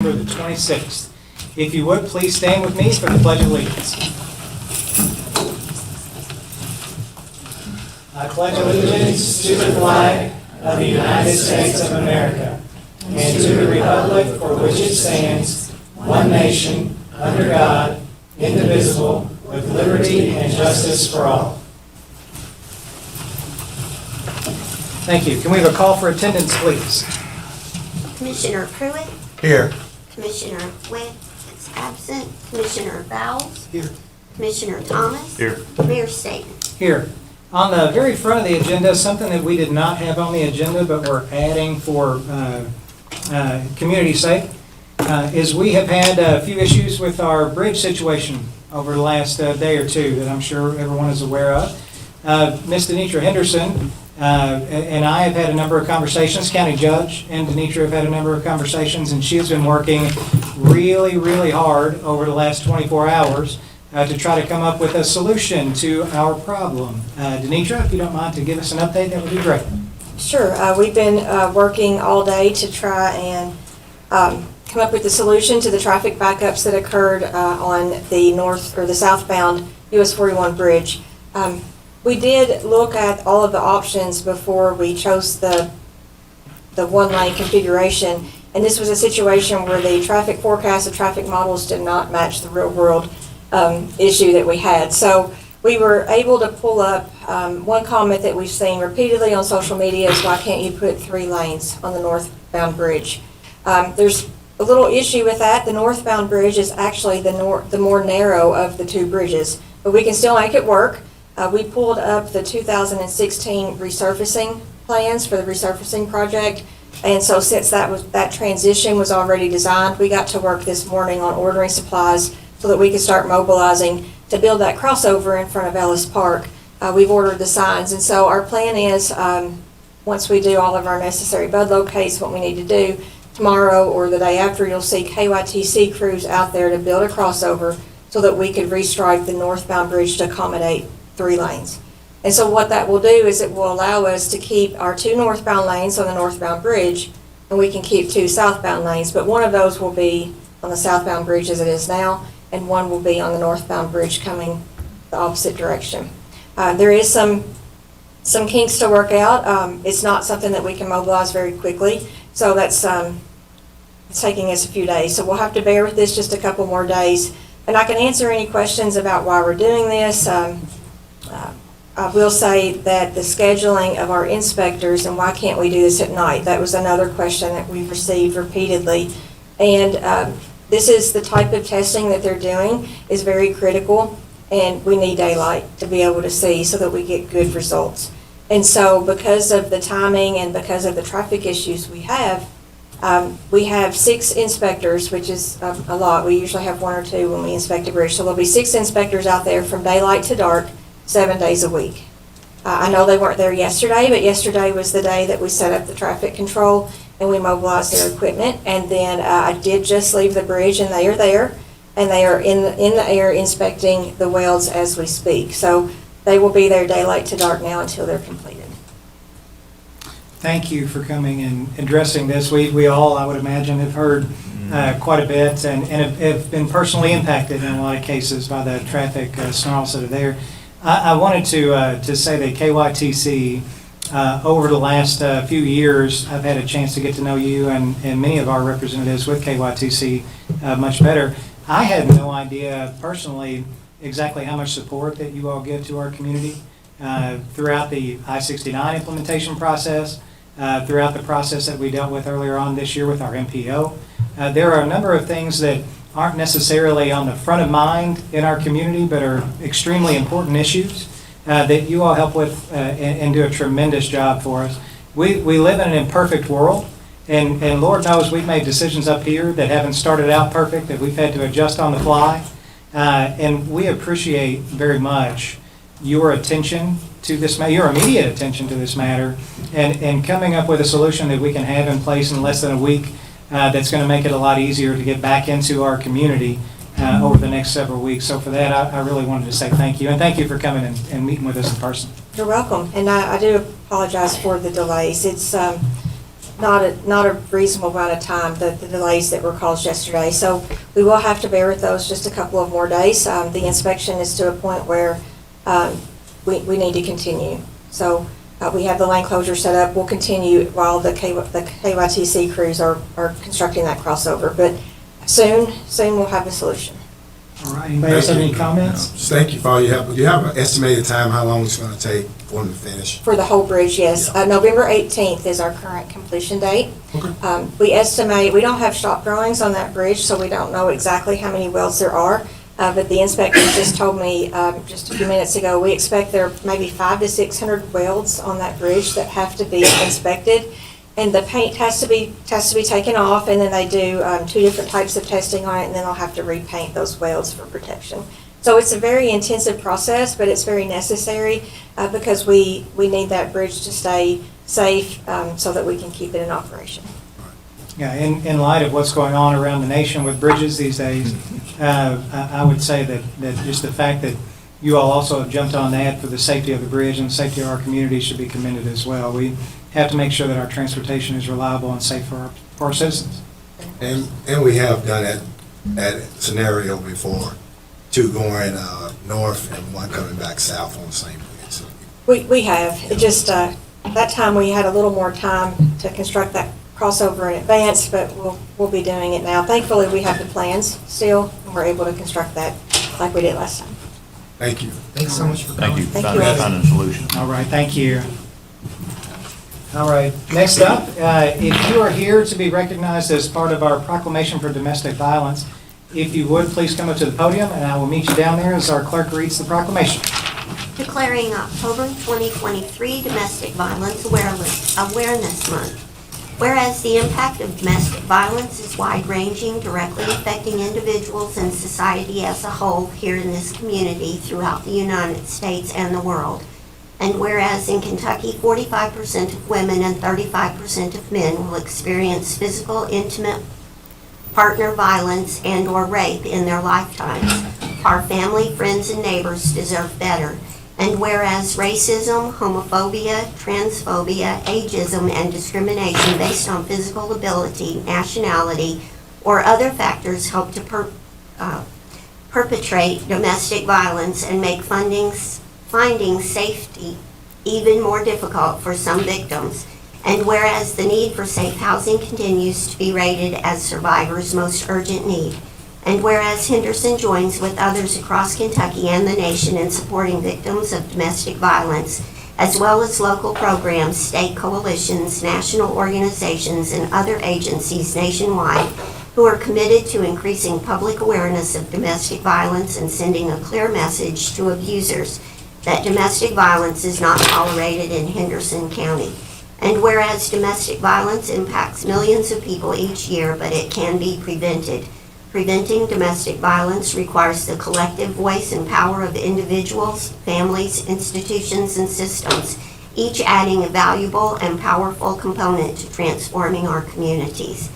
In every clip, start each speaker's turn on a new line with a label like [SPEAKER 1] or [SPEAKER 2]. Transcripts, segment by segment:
[SPEAKER 1] For the 26th. If you would, please stand with me for the Pledge of Allegiance. I pledge allegiance to the flag of the United States of America and to the republic for which it stands, one nation, under God, indivisible, with liberty and justice for all. Thank you. Can we have a call for attendance, please?
[SPEAKER 2] Commissioner Pruitt,
[SPEAKER 3] Here.
[SPEAKER 2] Commissioner Webb is absent, Commissioner Bowles,
[SPEAKER 1] Here.
[SPEAKER 2] Commissioner Thomas.
[SPEAKER 3] Here.
[SPEAKER 2] Mayor Staten.
[SPEAKER 1] Here. On the very front of the agenda, something that we did not have on the agenda, but we're adding for community's sake, is we have had a few issues with our bridge situation over the last day or two that I'm sure everyone is aware of. Ms. Denitra Henderson and I have had a number of conversations. County Judge and Denitra have had a number of conversations, and she has been working really, really hard over the last 24 hours to try to come up with a solution to our problem. Denitra, if you don't mind to give us an update, that would be great.
[SPEAKER 4] Sure. We've been working all day to try and come up with a solution to the traffic backups that occurred on the north or the southbound US 41 bridge. We did look at all of the options before we chose the one-lane configuration, and this was a situation where the traffic forecast and traffic models did not match the real-world issue that we had. So we were able to pull up one comment that we've seen repeatedly on social media is, why can't you put 3 lanes on the northbound bridge? There's a little issue with that. The northbound bridge is actually the more narrow of the 2 bridges, but we can still make it work. We pulled up the 2016 resurfacing plans for the resurfacing project, and so since that transition was already designed, we got to work this morning on ordering supplies so that we could start mobilizing to build that crossover in front of Ellis Park. We've ordered the signs, and so our plan is, once we do all of our necessary bud locates, what we need to do, tomorrow or the day after, you'll see KYTC crews out there to build a crossover so that we could restripe the northbound bridge to accommodate 3 lanes. And so what that will do is it will allow us to keep our 2 northbound lanes on the northbound bridge, and we can keep 2 southbound lanes, but one of those will be on the southbound bridge as it is now, and one will be on the northbound bridge coming the opposite direction. There is some kinks to work out. It's not something that we can mobilize very quickly, so that's it's taking us a few days. So we'll have to bear with this just a couple more days, and I can answer any questions about why we're doing this. I will say that the scheduling of our inspectors and why can't we do this at night, that was another question that we've received repeatedly. And this is the type of testing that they're doing is very critical, and we need daylight to be able to see so that we get good results. And so because of the timing and because of the traffic issues we have 6 inspectors, which is a lot. We usually have 1 or 2 when we inspect a bridge. So there'll be 6 inspectors out there from daylight to dark, 7 days a week. I know they weren't there yesterday, but yesterday was the day that we set up the traffic control and we mobilized their equipment. And then I did just leave the bridge, and they are there, and they are in the air inspecting the welds as we speak. So they will be there daylight to dark now until they're completed.
[SPEAKER 1] Thank you for coming and addressing this. We all, I would imagine, have heard quite a bit and have been personally impacted in a lot of cases by the traffic snarls that are there. I wanted to say that KYTC, over the last few years, I've had a chance to get to know you and many of our representatives with KYTC much better. I had no idea personally exactly how much support that you all give to our community throughout the I-69 implementation process, throughout the process that we dealt with earlier on this year with our MPO. There are a number of things that aren't necessarily on the front of mind in our community, but are extremely important issues that you all help with and do a tremendous job for us. We live in an imperfect world, and Lord knows we've made decisions up here that haven't started out perfect, that we've had to adjust on the fly, and we appreciate very much your attention to this matter, your immediate attention to this matter, and coming up with a solution that we can have in place in less than a week that's going to make it a lot easier to get back into our community over the next several weeks. So for that, I really wanted to say thank you, and thank you for coming and meeting with us in person.
[SPEAKER 4] You're welcome, and I do apologize for the delays. It's not a reasonable amount of time, the delays that were caused yesterday. So we will have to bear with those just a couple of more days. The inspection is to a point where we need to continue. So we have the lane closure set up. We'll continue while the KYTC crews are constructing that crossover. But soon we'll have a solution.
[SPEAKER 1] All right, anybody else have any comments?
[SPEAKER 3] Thank you for all you have. Do you have an estimated time how long it's going to take for them to finish?
[SPEAKER 4] For the whole bridge, yes.
[SPEAKER 3] Yeah.
[SPEAKER 4] November 18th is our current completion date.
[SPEAKER 3] Okay.
[SPEAKER 4] We estimate, we don't have shop drawings on that bridge, so we don't know exactly how many welds there are. But the inspector just told me just a few minutes ago, we expect there may be 500 to 600 welds on that bridge that have to be inspected. And the paint has to be taken off, and then they do 2 different types of testing on it, and then they'll have to repaint those welds for protection. So it's a very intensive process, but it's very necessary because we need that bridge to stay safe so that we can keep it in operation.
[SPEAKER 1] Yeah, in light of what's going on around the nation with bridges these days, I would say that just the fact that you all also have jumped on that for the safety of the bridge and the safety of our community should be commended as well. We have to make sure that our transportation is reliable and safe for our citizens.
[SPEAKER 3] And we have done that scenario before, 2 going north and 1 coming back south on the same bridge. So,
[SPEAKER 4] We have. It just, that time we had a little more time to construct that crossover in advance, but we'll be doing it now. Thankfully, we have the plans still, and we're able to construct that like we did last time.
[SPEAKER 3] thank you. Thanks so much for
[SPEAKER 5] Thank you
[SPEAKER 3] coming.
[SPEAKER 5] for
[SPEAKER 4] Thank you.
[SPEAKER 5] finding a solution.
[SPEAKER 1] All right, thank you. All right, next up, if you are here to be recognized as part of our proclamation for domestic violence, if you would, please come up to the podium, and I will meet you down there as our clerk reads the proclamation.
[SPEAKER 2] Declaring October 2023 Domestic Violence Awareness Month. Whereas the impact of domestic violence is wide-ranging, directly affecting individuals and society as a whole here in this community throughout the United States and the world. And whereas in Kentucky, 45% of women and 35% of men will experience physical, intimate partner violence and/or rape in their lifetimes. Our family, friends, and neighbors deserve better. And whereas racism, homophobia, transphobia, ageism, and discrimination based on physical ability, nationality, or other factors help to perpetrate domestic violence and make finding safety even more difficult for some victims. And whereas the need for safe housing continues to be rated as survivors' most urgent need. And whereas Henderson joins with others across Kentucky and the nation in supporting victims of domestic violence, as well as local programs, state coalitions, national organizations, and other agencies nationwide who are committed to increasing public awareness of domestic violence and sending a clear message to abusers that domestic violence is not tolerated in Henderson County. And whereas domestic violence impacts millions of people each year, but it can be prevented. Preventing domestic violence requires the collective voice and power of individuals, families, institutions, and systems, each adding a valuable and powerful component to transforming our communities.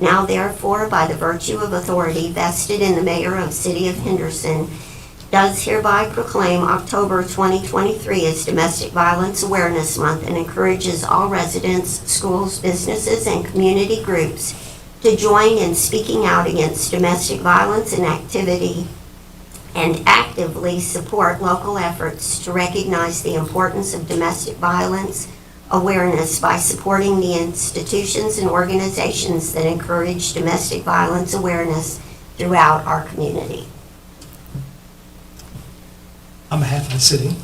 [SPEAKER 2] Now therefore, by the virtue of authority vested in the Mayor of City of Henderson, does hereby proclaim October 2023 as Domestic Violence Awareness Month and encourages all residents, schools, businesses, and community groups to join in speaking out against domestic violence and actively support local efforts to recognize the importance of domestic violence awareness by supporting the institutions and organizations that encourage domestic violence awareness throughout our community.
[SPEAKER 1] On behalf of the city,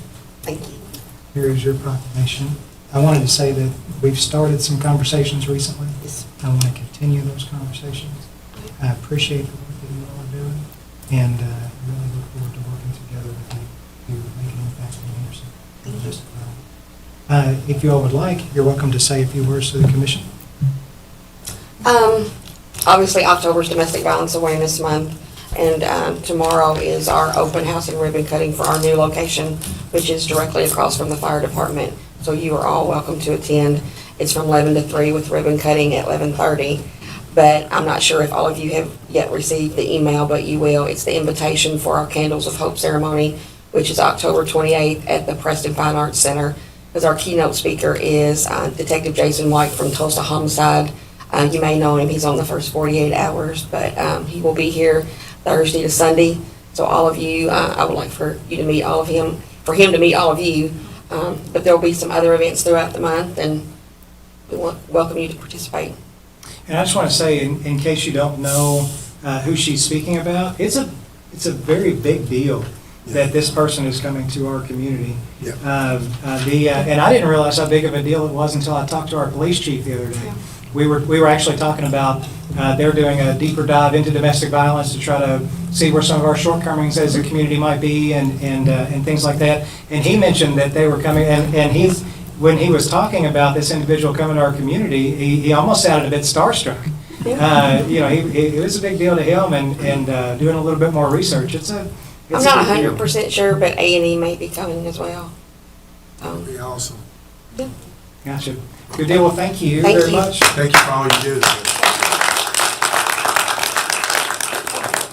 [SPEAKER 2] Thank you.
[SPEAKER 1] here is your proclamation. I wanted to say that we've started some conversations recently. I want to continue those conversations. I appreciate the work that you all are doing, and really look forward to working together with you to make an impact in Henderson. If you all would like, you're welcome to say a few words to the commission.
[SPEAKER 6] Obviously, October is Domestic Violence Awareness Month, and tomorrow is our open house and ribbon cutting for our new location, which is directly across from the fire department. So you are all welcome to attend. It's from 11 to 3 with ribbon cutting at 11:30. But I'm not sure if all of you have yet received the email, but you will. It's the invitation for our Candles of Hope ceremony, which is October 28th at the Preston Fine Arts Center. because our keynote speaker is Detective Jason White from Tulsa Homicide. You may know him, he's on the first 48 hours, but he will be here Thursday to Sunday. So all of you, I would like for you to meet all of him, for him to meet all of you. But there will be some other events throughout the month, and we welcome you to participate.
[SPEAKER 1] And I just want to say, in case you don't know who she's speaking about, it's a very big deal that this person is coming to our community.
[SPEAKER 3] Yeah.
[SPEAKER 1] And I didn't realize how big of a deal it was until I talked to our police chief the other day.
[SPEAKER 6] Yeah.
[SPEAKER 1] We were actually talking about they're doing a deeper dive into domestic violence to try to see where some of our shortcomings as a community might be and things like that. And he mentioned that they were coming, and when he was talking about this individual coming to our community, he almost sounded a bit starstruck. It was a big deal to him, and doing a little bit more research.
[SPEAKER 6] I'm not 100% sure, but A&E may be coming as well.
[SPEAKER 3] That'd be awesome.
[SPEAKER 1] Gotcha. Good deal. Well, thank you
[SPEAKER 6] Thank
[SPEAKER 1] very
[SPEAKER 6] you.
[SPEAKER 1] much.
[SPEAKER 3] Thank you for all you do.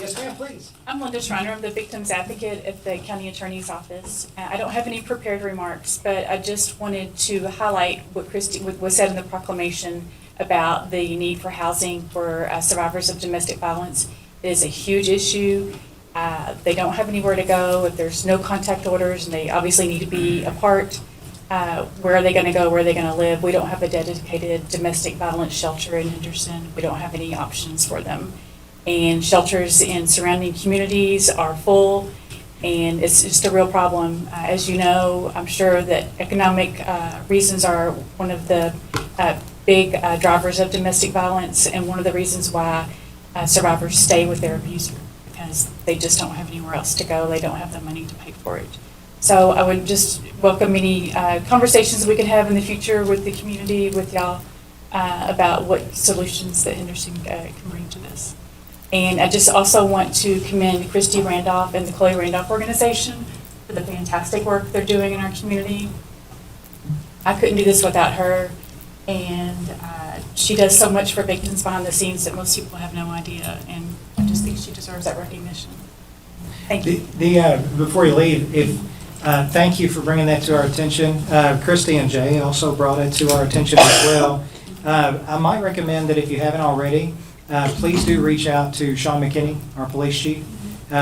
[SPEAKER 1] Yes, ma'am, please.
[SPEAKER 5] I'm Linda Schreiner. I'm the Victims Advocate at the County Attorney's Office. I don't have any prepared remarks, but I just wanted to highlight what was said in the proclamation about the need for housing for survivors of domestic violence. It is a huge issue. They don't have anywhere to go if there's no contact orders, and they obviously need to be apart. Where are they going to go? Where are they going to live? We don't have a dedicated domestic violence shelter in Henderson. We don't have any options for them. And shelters in surrounding communities are full, and it's just a real problem. As you know, I'm sure that economic reasons are one of the big drivers of domestic violence, and one of the reasons why survivors stay with their abuser, because they just don't have anywhere else to go. They don't have the money to pay for it. So I would just welcome any conversations we can have in the future with the community, with y'all, about what solutions that Henderson can bring to this. And I just also want to commend Christy Randolph and the Chloe Randolph Organization for the fantastic work they're doing in our community. I couldn't do this without her, and she does so much for victims behind the scenes that most people have no idea, and I just think she deserves that recognition. Thank you.
[SPEAKER 1] Before you leave, thank you for bringing that to our attention. Christy and Jay also brought it to our attention as well. I might recommend that if you haven't already, please do reach out to Sean McKinney, our police chief,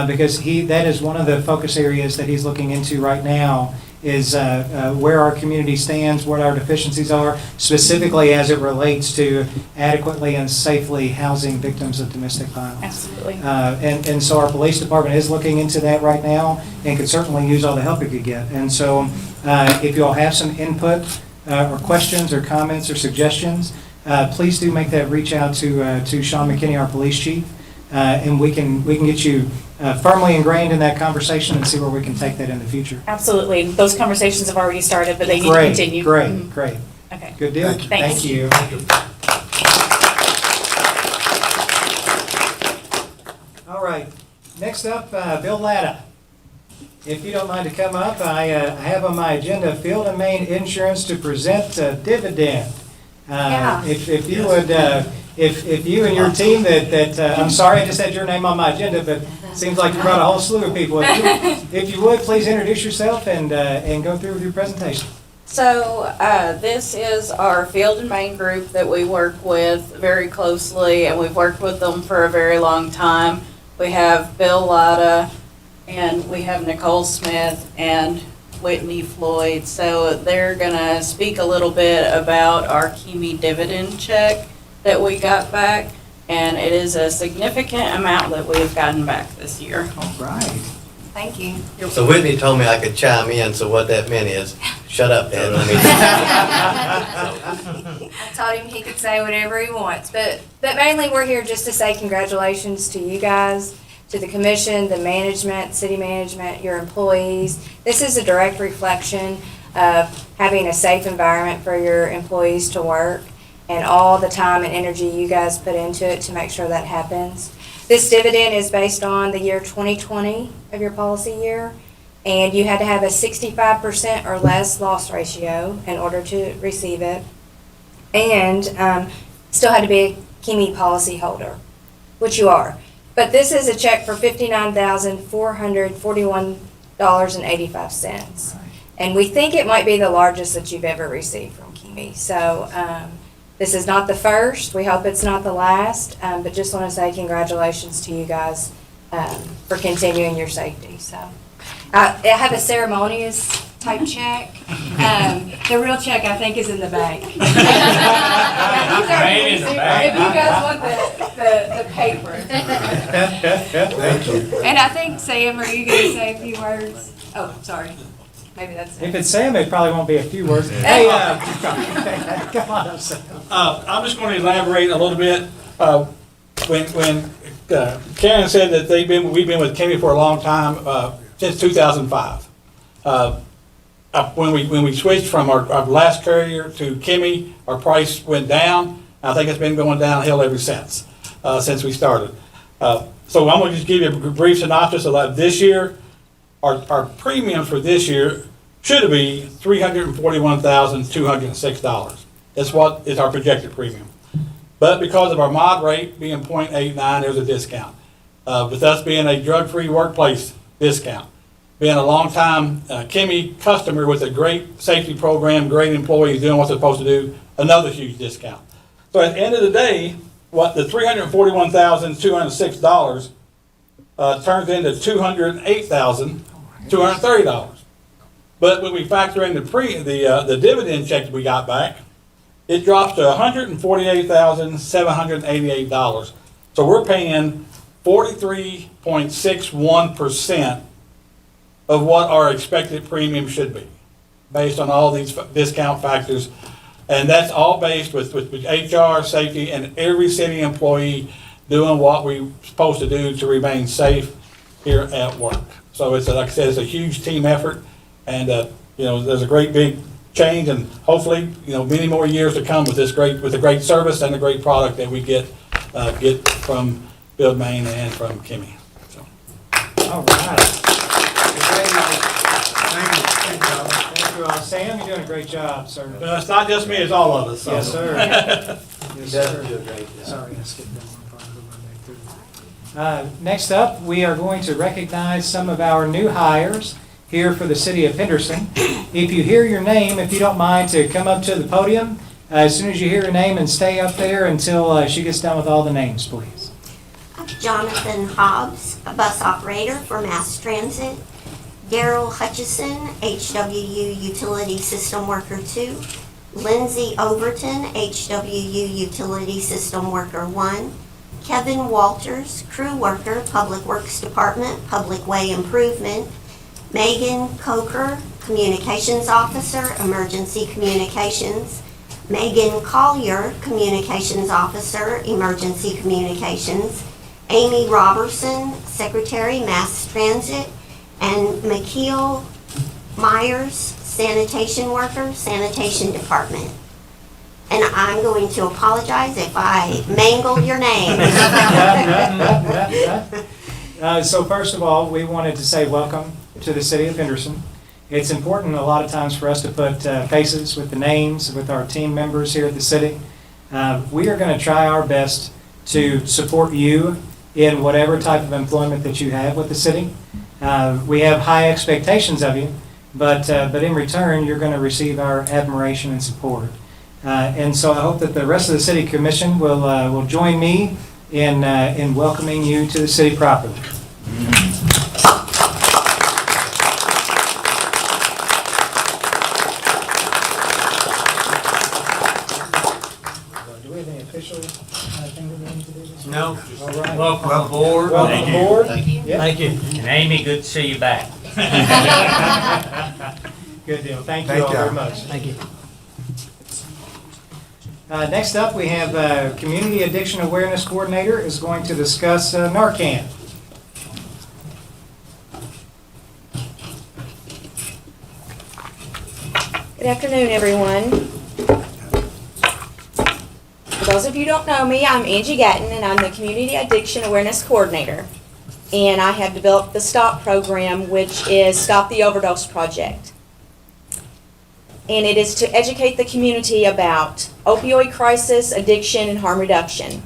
[SPEAKER 1] because that is one of the focus areas that he's looking into right now, is where our community stands, what our deficiencies are, specifically as it relates to adequately and safely housing victims of domestic violence.
[SPEAKER 5] Absolutely.
[SPEAKER 1] And so our police department is looking into that right now and could certainly use all the help it could get. And so if you all have some input or questions or comments or suggestions, please do make that reach out to Sean McKinney, our police chief, and we can get you firmly ingrained in that conversation and see where we can take that in the future.
[SPEAKER 5] Absolutely. And those conversations have already started, but they need to
[SPEAKER 1] Great,
[SPEAKER 5] continue.
[SPEAKER 1] great,
[SPEAKER 5] Mhm.
[SPEAKER 1] great.
[SPEAKER 5] Okay.
[SPEAKER 1] Good deal.
[SPEAKER 3] Thank you.
[SPEAKER 1] Thank you. All right. Next up, Bill Latta. If you don't mind to come up, I have on my agenda Field and Main Insurance to present a dividend.
[SPEAKER 5] Yeah.
[SPEAKER 1] If you would, if you and your team I'm sorry I just had your name on my agenda, but it seems like you brought a whole slew of people. If you would, please introduce yourself and go through with your presentation.
[SPEAKER 7] So this is our Field and Main group that we work with very closely, and we've worked with them for a very long time. We have Bill Latta, and we have Nicole Smith and Whitney Floyd. So they're gonna speak a little bit about our KIMI dividend check that we got back, and it is a significant amount that we've gotten back this year.
[SPEAKER 1] All right.
[SPEAKER 4] Thank you.
[SPEAKER 8] So Whitney told me I could chime in, so what that meant is, shut up, Dad, let me.
[SPEAKER 9] I told him he could say whatever he wants, but mainly we're here just to say congratulations to you guys, to the commission, the management, city management, your employees. This is a direct reflection of having a safe environment for your employees to work and all the time and energy you guys put into it to make sure that happens. This dividend is based on the year 2020 of your policy year, and you had to have a 65% or less loss ratio in order to receive it, and still had to be a KIMI policy holder, which you are. But this is a check for $59,441.85. And we think it might be the largest that you've ever received from Kimi. So this is not the first. We hope it's not the last. But just want to say congratulations to you guys for continuing your safety. So I have a ceremonious type check. The real check, I think, is in the bank. If you guys want the paper.
[SPEAKER 3] Thank you.
[SPEAKER 9] And I think, Sam, are you going to say a few words? Oh, sorry. Maybe that's
[SPEAKER 1] If
[SPEAKER 9] it.
[SPEAKER 1] it's Sam, it probably won't be a few words. Hey, come on up, Sam.
[SPEAKER 10] I'm just going to elaborate a little bit. When Karen said that we've been with Kimi for a long time, since 2005. When we switched from our last carrier to Kimi, our price went down. I think it's been going downhill ever since we started. So I'm going to just give you a brief synopsis of that. This year, our premiums for this year should be $341,206. That's what is our projected premium. But because of our mod rate being 0.89, there's a discount. With us being a drug-free workplace discount, being a long-time Kimi customer with a great safety program, great employees doing what they're supposed to do, another huge discount. So at the end of the day, what the $341,206 turns into $208,230. But when we factor in the dividend check that we got back, it drops to $148,788. So we're paying 43.61% of what our expected premium should be, based on all these discount factors. And that's all based with HR, safety, and every city employee doing what we're supposed to do to remain safe here at work. So it's, like I said, it's a huge team effort, and there's a great big change, and hopefully, many more years to come with the great service and the great product that we get from Build Main and from Kimi. So.
[SPEAKER 1] All right.
[SPEAKER 3] Thank you.
[SPEAKER 1] Thank you all. Sam, you're doing a great job, sir.
[SPEAKER 10] It's not just me; it's all of us. So.
[SPEAKER 1] Yes, sir.
[SPEAKER 8] He
[SPEAKER 1] Yes,
[SPEAKER 8] does
[SPEAKER 1] sir.
[SPEAKER 8] do a great job.
[SPEAKER 1] Sorry, I skipped that one part. Go right back through. Next up, we are going to recognize some of our new hires here for the city of Henderson. If you hear your name, if you don't mind to come up to the podium as soon as you hear your name, and stay up there until she gets done with all the names, please.
[SPEAKER 2] Jonathan Hobbs, a bus operator for Mass Transit. Daryl Hutchison, HWU Utility System Worker 2. Lindsay Overton, HWU Utility System Worker 1. Kevin Walters, Crew Worker, Public Works Department, Public Way Improvement. Megan Coker, Communications Officer, Emergency Communications. Megan Collier, Communications Officer, Emergency Communications. Amy Robertson, Secretary, Mass Transit. And McKeel Myers, Sanitation Worker, Sanitation Department. And I'm going to apologize if I mangled your name.
[SPEAKER 1] So first of all, we wanted to say welcome to the city of Henderson. It's important a lot of times for us to put faces with the names, with our team members here at the city. We are going to try our best to support you in whatever type of employment that you have with the city. We have high expectations of you, but in return, you're going to receive our admiration and support. And so I hope that the rest of the city commission will join me in welcoming you to the city properly. Do we have any official thing that we need to do?
[SPEAKER 11] No.
[SPEAKER 1] All right.
[SPEAKER 11] Welcome aboard.
[SPEAKER 1] Welcome aboard.
[SPEAKER 8] Thank you.
[SPEAKER 1] Yep.
[SPEAKER 11] Thank you. And Amy, good to see you back.
[SPEAKER 1] Good deal. Thank you
[SPEAKER 3] Thank
[SPEAKER 1] all
[SPEAKER 3] you.
[SPEAKER 1] very much.
[SPEAKER 11] Thank you.
[SPEAKER 1] Next up, we have Community Addiction Awareness Coordinator is going to discuss Narcan.
[SPEAKER 4] Good afternoon, everyone. For those of you who don't know me, I'm Angie Gatton, and I'm the Community Addiction Awareness Coordinator. And I have developed the STOP program, which is Stop the Overdose Project. And it is to educate the community about opioid crisis, addiction, and harm reduction.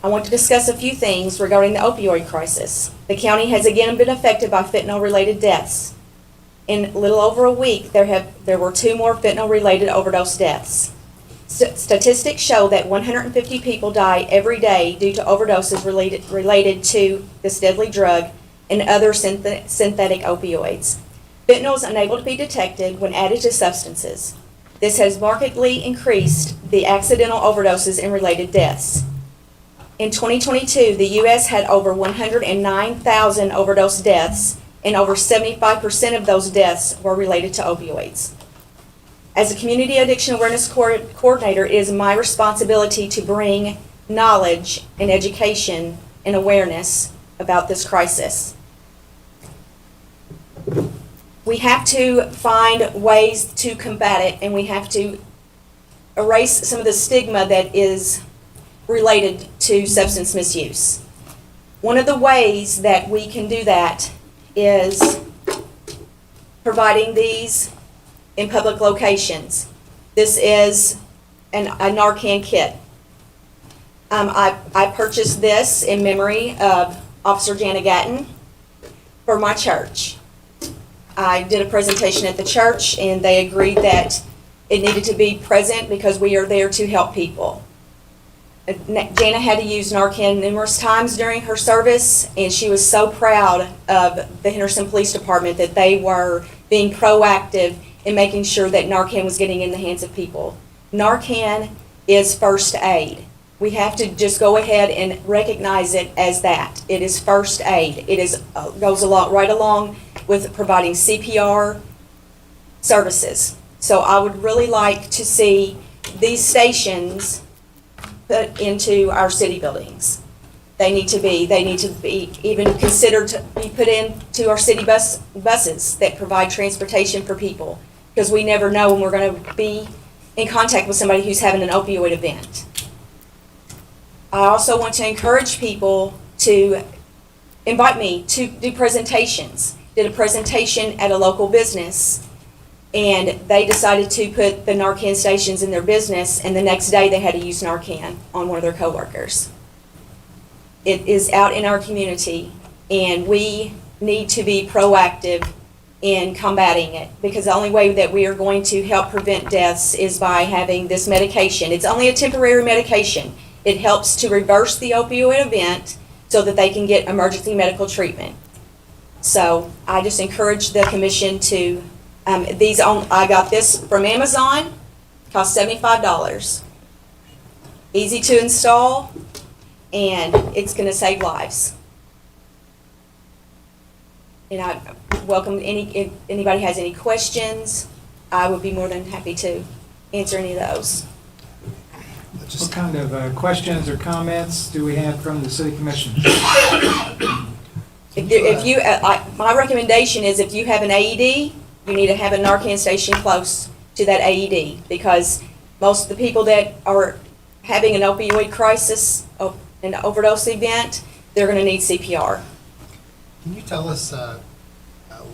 [SPEAKER 4] I want to discuss a few things regarding the opioid crisis. The county has again been affected by fentanyl-related deaths. In a little over a week, there were 2 more fentanyl-related overdose deaths. Statistics show that 150 people die every day due to overdoses related to this deadly drug and other synthetic opioids. Fentanyl is unable to be detected when added to substances. This has markedly increased the accidental overdoses and related deaths. In 2022, the U.S. had over 109,000 overdose deaths, and over 75% of those deaths were related to opioids. As a Community Addiction Awareness Coordinator, it is my responsibility to bring knowledge and education and awareness about this crisis. We have to find ways to combat it, and we have to erase some of the stigma that is related to substance misuse. One of the ways that we can do that is providing these in public locations. This is a Narcan kit. I purchased this in memory of Officer Jana Gatton for my church. I did a presentation at the church, and they agreed that it needed to be present because we are there to help people. Jana had to use Narcan numerous times during her service, and she was so proud of the Henderson Police Department that they were being proactive in making sure that Narcan was getting in the hands of people. Narcan is first aid. We have to just go ahead and recognize it as that. It is first aid. It is goes right along with providing CPR services. So I would really like to see these stations put into our city buildings. They need to be even considered to be put into our city buses that provide transportation for people, because we never know when we're going to be in contact with somebody who's having an opioid event. I also want to encourage people to invite me to do presentations. Did a presentation at a local business, and they decided to put the Narcan stations in their business, and the next day they had to use Narcan on one of their coworkers. It is out in our community, and we need to be proactive in combating it, because the only way that we are going to help prevent deaths is by having this medication. It's only a temporary medication. It helps to reverse the opioid event so that they can get emergency medical treatment. So I just encourage the commission to, I got this from Amazon, cost $75. Easy to install, and it's going to save lives. And I welcome if anybody has any questions. I would be more than happy to answer any of those.
[SPEAKER 1] What kind of questions or comments do we have from the city commission?
[SPEAKER 4] My recommendation is if you have an AED, you need to have a Narcan station close to that AED, because most of the people that are having an opioid crisis, an overdose event, they're going to need CPR.
[SPEAKER 12] Can you tell us a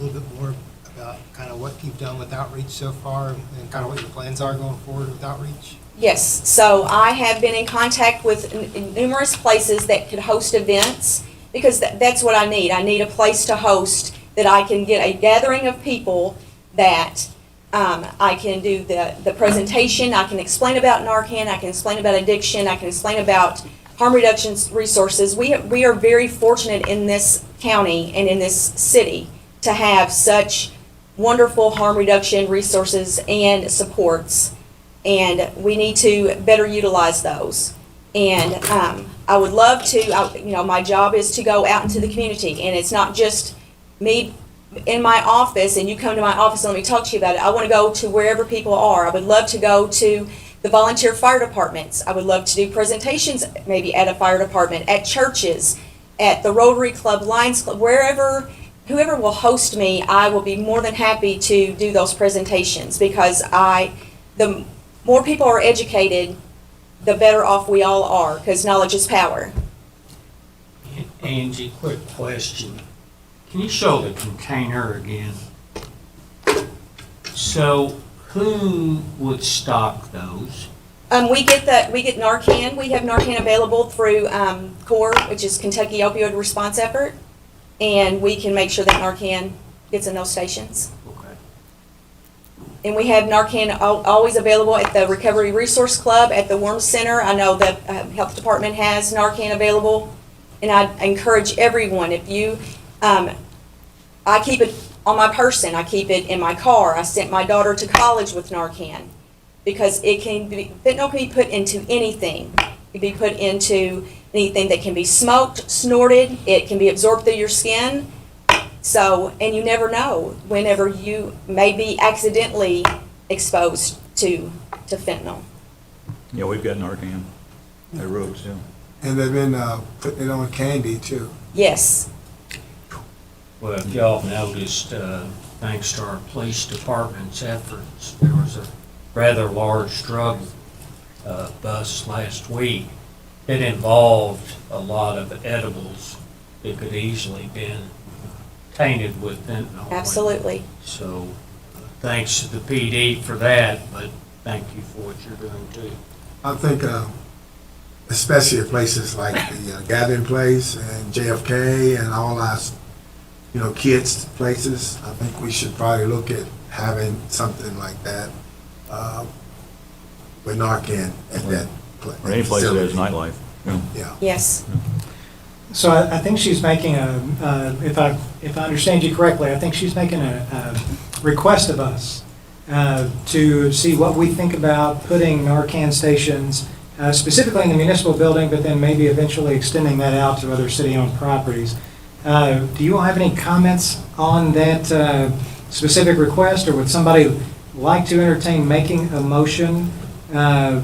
[SPEAKER 12] little bit more about kind of what you've done with outreach so far and kind of what your plans are going forward with outreach?
[SPEAKER 4] Yes, so I have been in contact with numerous places that could host events, because that's what I need. I need a place to host that I can get a gathering of people that I can do the presentation, I can explain about Narcan, I can explain about addiction, I can explain about harm reduction resources. We are very fortunate in this county and in this city to have such wonderful harm reduction resources and supports, and we need to better utilize those. And I would love to, my job is to go out into the community, and it's not just me in my office and you come to my office and let me talk to you about it. I want to go to wherever people are. I would love to go to the volunteer fire departments. I would love to do presentations maybe at a fire department, at churches, at the Rotary Club, Lions Club, whoever will host me, I will be more than happy to do those presentations, because the more people are educated, the better off we all are, because knowledge is power.
[SPEAKER 11] Angie, quick question. Can you show the container again? So who would stock those?
[SPEAKER 4] We get Narcan. We have Narcan available through CORE, which is Kentucky Opioid Response Effort, and we can make sure that Narcan gets in those stations.
[SPEAKER 11] Okay.
[SPEAKER 4] And we have Narcan always available at the Recovery Resource Club, at the Warm Center. I know the Health Department has Narcan available. And I encourage everyone, if you, I keep it on my person, I keep it in my car. I sent my daughter to college with Narcan because fentanyl can be put into anything. It can be put into anything that can be smoked, snorted, it can be absorbed through your skin. So, and you never know whenever you may be accidentally exposed to fentanyl.
[SPEAKER 13] Yeah, we've got Narcan at Roads, yeah.
[SPEAKER 3] And they've been putting it on candy too.
[SPEAKER 4] Yes.
[SPEAKER 11] Well, if y'all noticed, thanks to our police department's efforts, there was a rather large drug bust last week. It involved a lot of edibles that could easily been tainted with fentanyl.
[SPEAKER 4] Absolutely.
[SPEAKER 11] So, thanks to the PD for that, but thank you for what you're doing too.
[SPEAKER 3] I think, especially at places like the Gathering Place and JFK and all our, kids' places, I think we should probably look at having something like that with Narcan at that place.
[SPEAKER 13] Or any place that has nightlife. Yeah.
[SPEAKER 3] Yeah.
[SPEAKER 4] Yes.
[SPEAKER 1] So I think she's making if I understand you correctly, I think she's making a request of us to see what we think about putting Narcan stations specifically in the municipal building, but then maybe eventually extending that out to other city-owned properties. Do you all have any comments on that specific request, or would somebody like to entertain making a motion to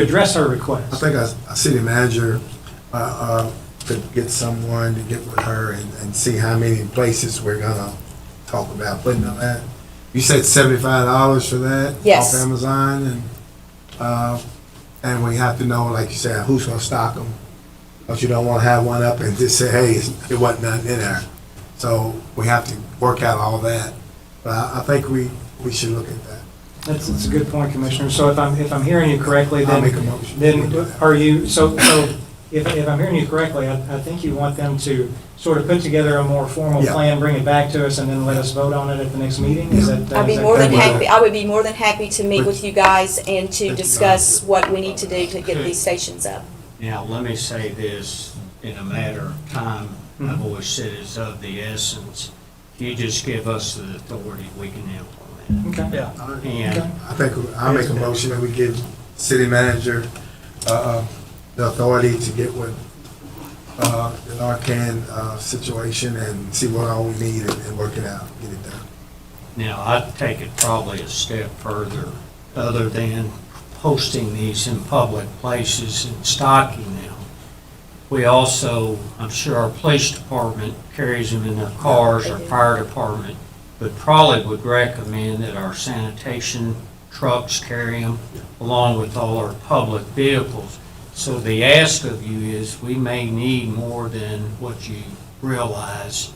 [SPEAKER 1] address her request?
[SPEAKER 3] I think a city manager could get someone to get with her and see how many places we're gonna talk about putting on that. You said $75 for that?
[SPEAKER 4] Yes.
[SPEAKER 3] Off Amazon, and we have to know, like you said, who's gonna stock them. But you don't wanna have one up and just say, hey, it wasn't nothing in there. So we have to work out all that. But I think we should look at that.
[SPEAKER 1] That's a good point, Commissioner. So if I'm hearing you correctly,
[SPEAKER 3] I'll
[SPEAKER 1] then
[SPEAKER 3] make a motion.
[SPEAKER 1] then are you so if I'm hearing you correctly, I think you want them to sort of put together a more formal
[SPEAKER 3] Yeah.
[SPEAKER 1] plan, bring it back to us, and then let us vote on it at the next meeting? Is that?
[SPEAKER 4] I'd be
[SPEAKER 1] is that
[SPEAKER 4] more than
[SPEAKER 1] correct?
[SPEAKER 4] happy, I would be more than happy to meet with you guys and to discuss what we need to do to get these stations up.
[SPEAKER 11] Now, let me say this, in a matter of time, I've always said it's of the essence. If you just give us the authority, we can implement.
[SPEAKER 1] Okay.
[SPEAKER 10] Yeah.
[SPEAKER 11] And
[SPEAKER 3] I think I'll make a motion that we give city manager the authority to get with the Narcan situation and see what all we need and work it out, get it done.
[SPEAKER 11] now, I'd take it probably a step further, other than posting these in public places and stocking them. We also, I'm sure our police department carries them in their cars, our fire department, but probably would recommend that our sanitation trucks carry them, along with all our public vehicles. So the ask of you is, we may need more than what you realize.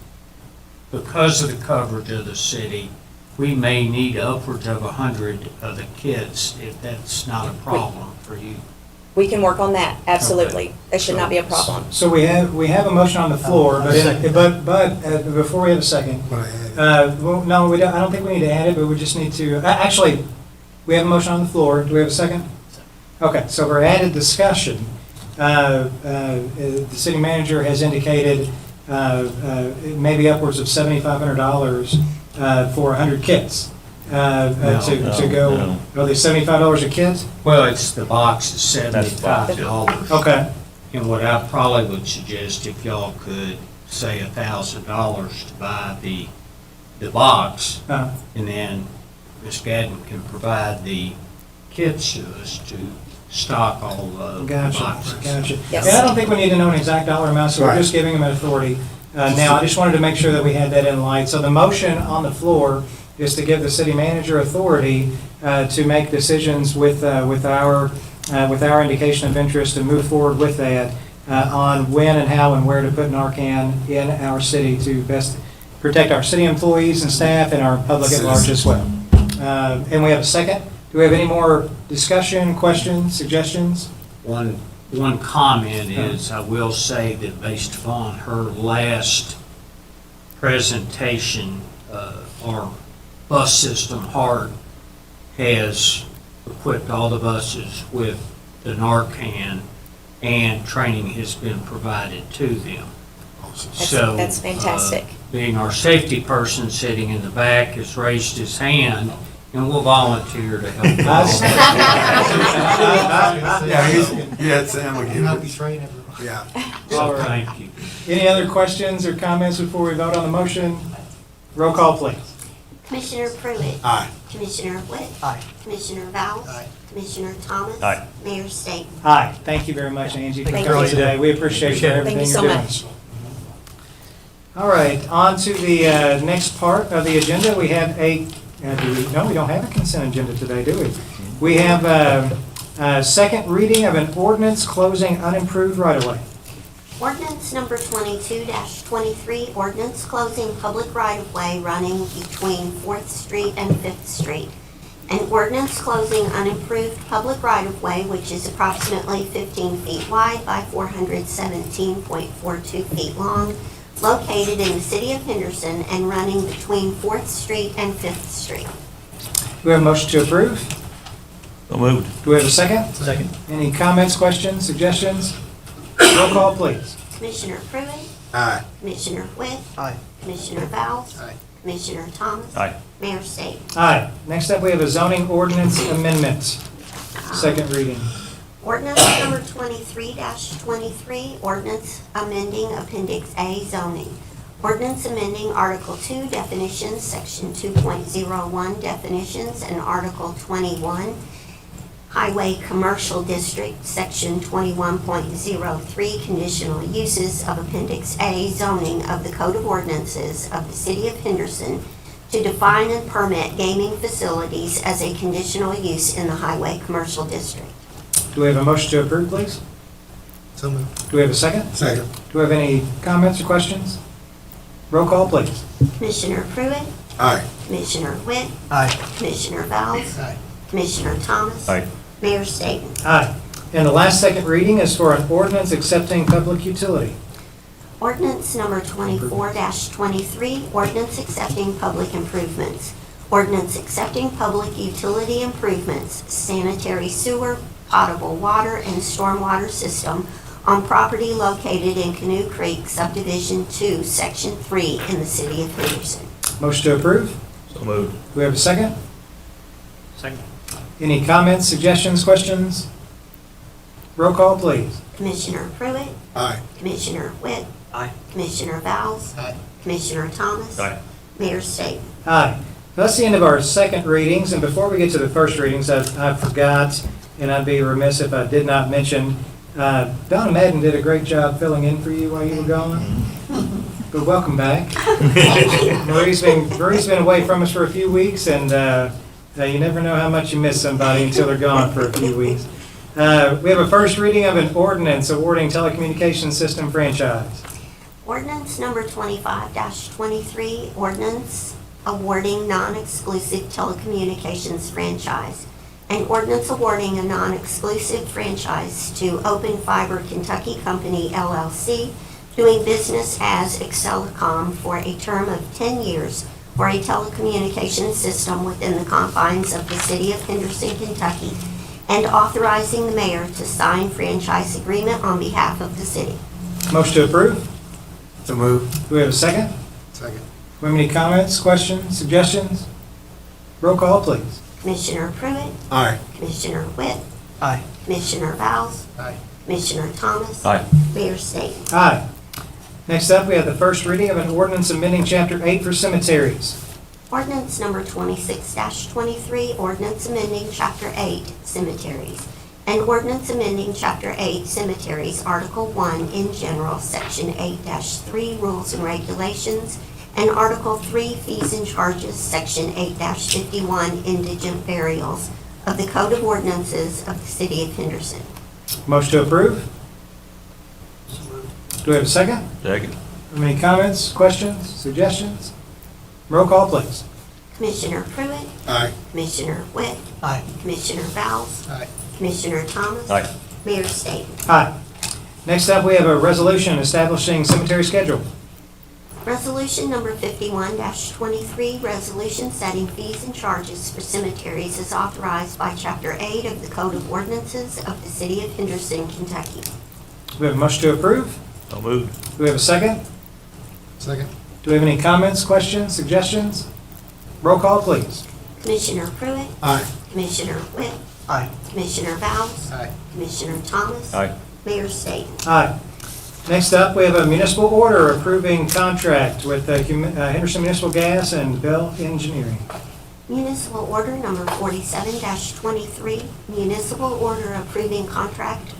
[SPEAKER 11] Because of the coverage of the city, we may need upwards of 100 of the kits, if that's not a problem for you.
[SPEAKER 4] We can work on that, absolutely. That should not be a problem.
[SPEAKER 1] So we have a motion on the floor, but before we have a second,
[SPEAKER 3] What I added.
[SPEAKER 1] well, no, we don't, I don't think we need to add it, but we just need to, actually, we have a motion on the floor. Do we have a second? Okay, so for added discussion, the city manager has indicated maybe upwards of $7,500 for 100 kits to go.
[SPEAKER 13] no.
[SPEAKER 1] Are they $75 a kit?
[SPEAKER 11] Well, it's the box is $75.
[SPEAKER 1] Okay.
[SPEAKER 11] And what I probably would suggest, if y'all could say $1,000 to buy the box,
[SPEAKER 1] Uh,
[SPEAKER 11] and then Ms. Gadden can provide the kits to us to stock all the
[SPEAKER 1] Gotcha,
[SPEAKER 11] boxes.
[SPEAKER 1] gotcha.
[SPEAKER 4] Yes.
[SPEAKER 1] And I don't think we need to know an exact dollar amount, so we're
[SPEAKER 3] Right.
[SPEAKER 1] just giving them an authority. Now, I just wanted to make sure that we had that in light. So the motion on the floor is to give the city manager authority to make decisions with our indication of interest to move forward with that on when and how and where to put Narcan in our city to best protect our city employees and staff and our public at large as well. And we have a second. Do we have any more discussion, questions, suggestions?
[SPEAKER 11] One comment is, I will say that based upon her last presentation, our bus system, HART, has equipped all the buses with the Narcan, and training has been provided to them. So,
[SPEAKER 4] That's fantastic.
[SPEAKER 11] Being our safety person sitting in the back has raised his hand, and will volunteer to help.
[SPEAKER 3] Yeah, Sam will
[SPEAKER 12] Can help you
[SPEAKER 3] give it.
[SPEAKER 12] train everyone.
[SPEAKER 3] Yeah.
[SPEAKER 11] So, thank you.
[SPEAKER 1] Any other questions or comments before we vote on the motion? Roll call, please.
[SPEAKER 2] Commissioner Pruitt.
[SPEAKER 3] Aye.
[SPEAKER 2] Commissioner Witt.
[SPEAKER 12] Aye.
[SPEAKER 2] Commissioner Vowles.
[SPEAKER 12] Aye.
[SPEAKER 2] Commissioner Thomas.
[SPEAKER 13] Aye.
[SPEAKER 2] Mayor State.
[SPEAKER 1] Aye. Thank you very much, Angie, for
[SPEAKER 12] Thank you.
[SPEAKER 1] coming today. We appreciate
[SPEAKER 12] Appreciate it.
[SPEAKER 1] everything
[SPEAKER 4] Thank you
[SPEAKER 1] you're
[SPEAKER 4] so
[SPEAKER 1] doing.
[SPEAKER 4] much.
[SPEAKER 1] All right, on to the next part of the agenda. We have we don't have a consent agenda today, do we? We have a second reading of an ordinance closing unimproved right-of-way.
[SPEAKER 2] Ordinance number 22-23, ordinance closing public right-of-way running between 4th Street and 5th Street. An ordinance closing unimproved public right-of-way which is approximately 15 feet wide by 417.42 feet long, located in the city of Henderson and running between 4th Street and 5th Street.
[SPEAKER 1] Do we have a motion to approve?
[SPEAKER 13] So moved.
[SPEAKER 1] Do we have a second?
[SPEAKER 12] Second.
[SPEAKER 1] Any comments, questions, suggestions? Roll call, please.
[SPEAKER 2] Commissioner Pruitt.
[SPEAKER 3] Aye.
[SPEAKER 2] Commissioner Witt.
[SPEAKER 12] Aye.
[SPEAKER 2] Commissioner Vowles.
[SPEAKER 12] Aye.
[SPEAKER 2] Commissioner Thomas.
[SPEAKER 13] Aye.
[SPEAKER 2] Mayor State.
[SPEAKER 1] Aye. Next up, we have a zoning ordinance amendment. Second reading.
[SPEAKER 2] Ordinance number 23-23, ordinance amending Appendix A zoning. Ordinance amending Article 2 definitions, Section 2.01 definitions, and Article 21 Highway Commercial District, Section 21.03 conditional uses of Appendix A zoning of the Code of Ordinances of the City of Henderson to define and permit gaming facilities as a conditional use in the Highway Commercial District.
[SPEAKER 1] Do we have a motion to approve, please?
[SPEAKER 12] So moved.
[SPEAKER 1] Do we have a second?
[SPEAKER 3] Second.
[SPEAKER 1] Do we have any comments or questions? Roll call, please.
[SPEAKER 2] Commissioner Pruitt.
[SPEAKER 3] Aye.
[SPEAKER 2] Commissioner Witt.
[SPEAKER 12] Aye.
[SPEAKER 2] Commissioner Vowles.
[SPEAKER 12] Aye.
[SPEAKER 2] Commissioner Thomas.
[SPEAKER 13] Aye.
[SPEAKER 2] Mayor Staten.
[SPEAKER 1] Aye. And the last second reading is for an ordinance accepting public utility.
[SPEAKER 2] Ordinance number 24-23, ordinance accepting public improvements. Ordinance accepting public utility improvements, sanitary sewer, potable water, and stormwater system on property located in Canoe Creek Subdivision 2, Section 3 in the city of Henderson.
[SPEAKER 1] Motion to approve?
[SPEAKER 13] So moved.
[SPEAKER 1] Do we have a second?
[SPEAKER 13] Second.
[SPEAKER 1] Any comments, suggestions, questions? Roll call, please.
[SPEAKER 2] Commissioner Pruitt.
[SPEAKER 3] Aye.
[SPEAKER 2] Commissioner Witt.
[SPEAKER 13] Aye.
[SPEAKER 2] Commissioner Vowles.
[SPEAKER 12] Aye.
[SPEAKER 2] Commissioner Thomas.
[SPEAKER 13] Aye.
[SPEAKER 2] Mayor Staten.
[SPEAKER 1] Aye. That's the end of our second readings, and before we get to the first readings, I forgot, and I'd be remiss if I did not mention, Donna Madden did a great job filling in for you while you were gone. But welcome back. Marie's been away from us for a few weeks, and you never know how much you miss somebody until they're gone for a few weeks. We have a first reading of an ordinance awarding telecommunications system franchise.
[SPEAKER 2] Ordinance number 25-23, ordinance awarding non-exclusive telecommunications franchise. An ordinance awarding a non-exclusive franchise to Open Fiber Kentucky Company LLC, doing business as Excelicom for a term of 10 years for a telecommunications system within the confines of the city of Henderson, Kentucky, and authorizing the mayor to sign franchise agreement on behalf of the city.
[SPEAKER 1] Motion to approve?
[SPEAKER 3] So moved.
[SPEAKER 1] Do we have a second?
[SPEAKER 12] Second.
[SPEAKER 1] Do we have any comments, questions, suggestions? Roll call, please.
[SPEAKER 2] Commissioner Pruitt.
[SPEAKER 3] Aye.
[SPEAKER 2] Commissioner Witt.
[SPEAKER 12] Aye.
[SPEAKER 2] Commissioner Vowles.
[SPEAKER 12] Aye.
[SPEAKER 2] Commissioner Thomas.
[SPEAKER 13] Aye.
[SPEAKER 2] Mayor Staten.
[SPEAKER 1] Aye. Next up, we have the first reading of an ordinance amending Chapter 8 for cemeteries.
[SPEAKER 2] Ordinance number 26-23, ordinance amending Chapter 8 cemeteries. An ordinance amending Chapter 8 cemeteries, Article 1 in general, Section 8-3 rules and regulations, and Article 3 fees and charges, Section 8-51 indigent burials of the Code of Ordinances of the City of Henderson.
[SPEAKER 1] Motion to approve? Do we have a second?
[SPEAKER 13] Second.
[SPEAKER 1] Any comments, questions, suggestions? Roll call, please.
[SPEAKER 2] Commissioner Pruitt.
[SPEAKER 3] Aye.
[SPEAKER 2] Commissioner Witt.
[SPEAKER 12] Aye.
[SPEAKER 2] Commissioner Vowles.
[SPEAKER 12] Aye.
[SPEAKER 2] Commissioner Thomas.
[SPEAKER 13] Aye.
[SPEAKER 2] Mayor Staten.
[SPEAKER 1] Aye. Next up, we have a resolution establishing cemetery schedule.
[SPEAKER 2] Resolution number 51-23, resolution setting fees and charges for cemeteries is authorized by Chapter 8 of the Code of Ordinances of the City of Henderson, Kentucky.
[SPEAKER 1] Do we have a motion to approve?
[SPEAKER 13] So moved.
[SPEAKER 1] Do we have a second?
[SPEAKER 12] Second.
[SPEAKER 1] Do we have any comments, questions, suggestions? Roll call, please.
[SPEAKER 2] Commissioner Pruitt,
[SPEAKER 3] Aye.
[SPEAKER 2] Commissioner Witt,
[SPEAKER 12] Aye.
[SPEAKER 2] Commissioner Vowles,
[SPEAKER 12] Aye.
[SPEAKER 2] Commissioner Thomas,
[SPEAKER 13] Aye.
[SPEAKER 2] Mayor Staten.
[SPEAKER 1] Aye. Next up, we have a municipal order approving contract with Henderson Municipal Gas and Bell Engineering.
[SPEAKER 2] Municipal order number 47-23, municipal order approving contract